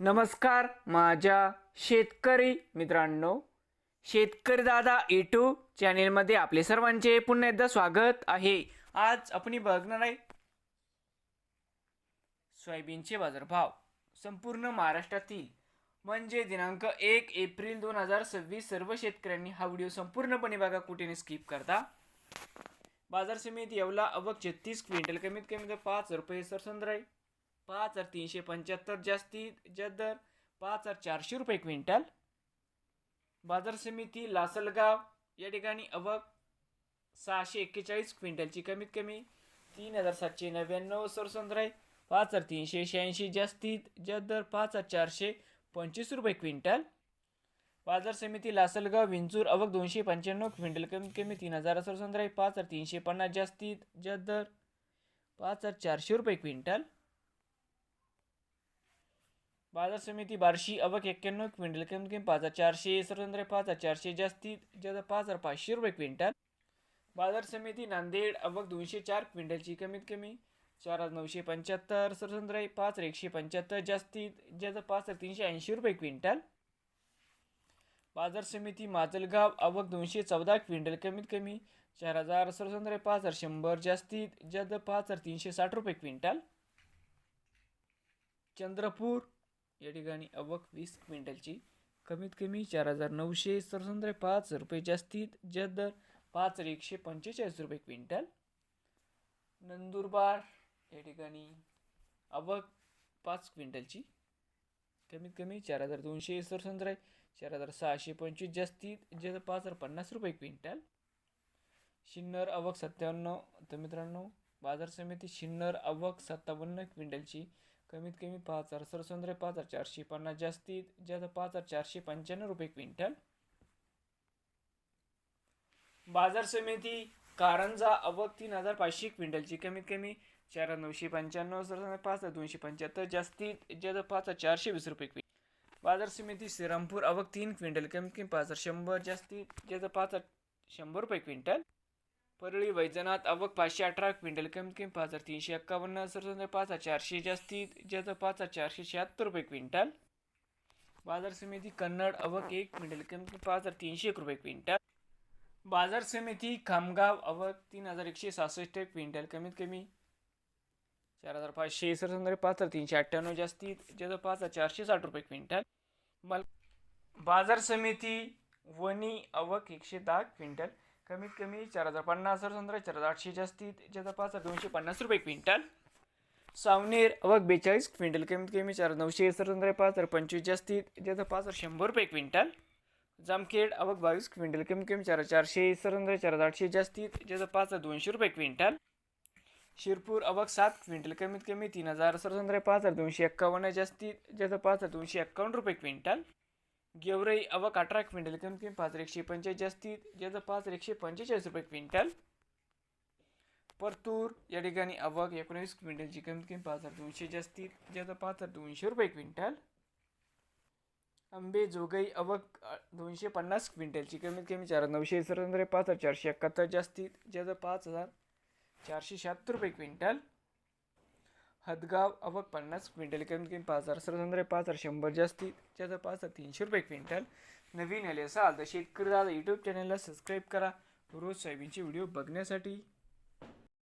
नमस्कार माझ्या शेतकरी मित्रांनो, शेतकरी दादा यूट्यूब चॅनेलमध्ये आपले सर्वांचे पुन्हा एकदा स्वागत आहे. आज आपण बघणार आहे सोयाबीनचे बाजारभाव संपूर्ण महाराष्ट्रातील म्हणजे दिनांक 1 एप्रिल 2026. सर्व शेतकऱ्यांनी हा व्हिडिओ संपूर्णपणे बघा, कुठेही स्किप करता. बाजार समिती येवला आवक 36 क्विंटल, कमीत कमी 5 रुपये सरसंद्र आहे. 5375 जास्तीत जास्त दर 5400 रुपये क्विंटल. बाजार समिती लासलगाव या ठिकाणी आवक 641 क्विंटलची, कमीत कमी 3799 सरसंद्र आहे. 5386 जास्तीत जास्त दर 5425 रुपये क्विंटल. बाजार समिती लासलगाव विंचूर आवक 295 क्विंटल, कमीत कमी 3000 सरसंद्र आहे. 5350 जास्तीत जास्त दर 5400 रुपये क्विंटल. बाजार समिती बार्शी आवक 91 क्विंटल, कमीत कमी 5400 सरसंद्र, 5400 जास्तीत जास्त 5500 रुपये क्विंटल. बाजार समिती नांदेड आवक 204 क्विंटलची, कमीत कमी 4975 सरसंद्र, 5175 जास्तीत जास्त 5380 रुपये क्विंटल. बाजार समिती माजलगाव आवक 214 क्विंटल, कमीत कमी 4000 सरसंद्र, 5100 जास्तीत जास्त 5360 रुपये क्विंटल. चंद्रपूर या ठिकाणी आवक 20 क्विंटलची, कमीत कमी 4900 सरसंद्र, 5 रुपये जास्तीत जास्त दर 5145 रुपये क्विंटल. नंदुरबार या ठिकाणी आवक 5 क्विंटलची, कमीत कमी 4200 सरसंद्र, 4625 जास्तीत जास्त 5050 रुपये क्विंटल. शिन्नर आवक 57. तर मित्रांनो, बाजार समिती शिन्नर आवक 57 क्विंटलची, कमीत कमी 5000 सरसंद्र, 5450 जास्तीत जास्त 5495 रुपये क्विंटल. बाजार समिती कारंजा आवक 3500 क्विंटलची, कमीत कमी 4995 सरसंद्र, 5275 जास्तीत जास्त 5420 रुपये क्विंटल. बाजार समिती श्रीरामपूर आवक 3 क्विंटल, कमीत कमी 5100 जास्तीत जास्त 5100 रुपये क्विंटल. परळी वैजनाथ आवक 518 क्विंटल, कमीत कमी 5351 सरसंद्र, 5400 जास्तीत जास्त 5476 रुपये क्विंटल. बाजार समिती कन्नड आवक 1 क्विंटल, कमीत कमी 5301 रुपये क्विंटल. बाजार समिती खामगाव आवक 3166 क्विंटल, कमीत कमी 4500 सरसंद्र, 5398 जास्तीत जास्त 5460 रुपये क्विंटल. बाजार समिती वणी आवक 110 क्विंटल, कमीत कमी 4050 सरसंद्र, 4800 जास्तीत जास्त 5250 रुपये क्विंटल. सावनेर आवक 42 क्विंटल, कमीत कमी 4900 सरसंद्र, 5025 जास्तीत जास्त 5100 रुपये क्विंटल. जामखेड आवक 22 क्विंटल, कमीत कमी 4400 सरसंद्र, 4800 जास्तीत जास्त 5200 रुपये क्विंटल. शिरपूर आवक 7 क्विंटल, कमीत कमी 3000 सरसंद्र, 5251 जास्तीत जास्त 5251 रुपये क्विंटल. गेवराई आवक 18 क्विंटल, कमीत कमी 5150 जास्तीत जास्त 5145 रुपये क्विंटल. परतूर या ठिकाणी आवक 19 क्विंटलची, कमीत कमी 5200 जास्तीत जास्त 5200 रुपये क्विंटल. अंबेजोगाई आवक 250 क्विंटलची, कमीत कमी 4900 सरसंद्र, 5471 जास्तीत जास्त 5476 रुपये क्विंटल. हदगाव आवक 50 क्विंटल, कमीत कमी 5000 सरसंद्र, 5100 जास्तीत जास्त 5300 रुपये क्विंटल. नवीन आले असाल तर शेतकरी दादा यूट्यूब चॅनलला सबस्क्राईब करा रोज सोयाबीनचे व्हिडिओ बघण्यासाठी.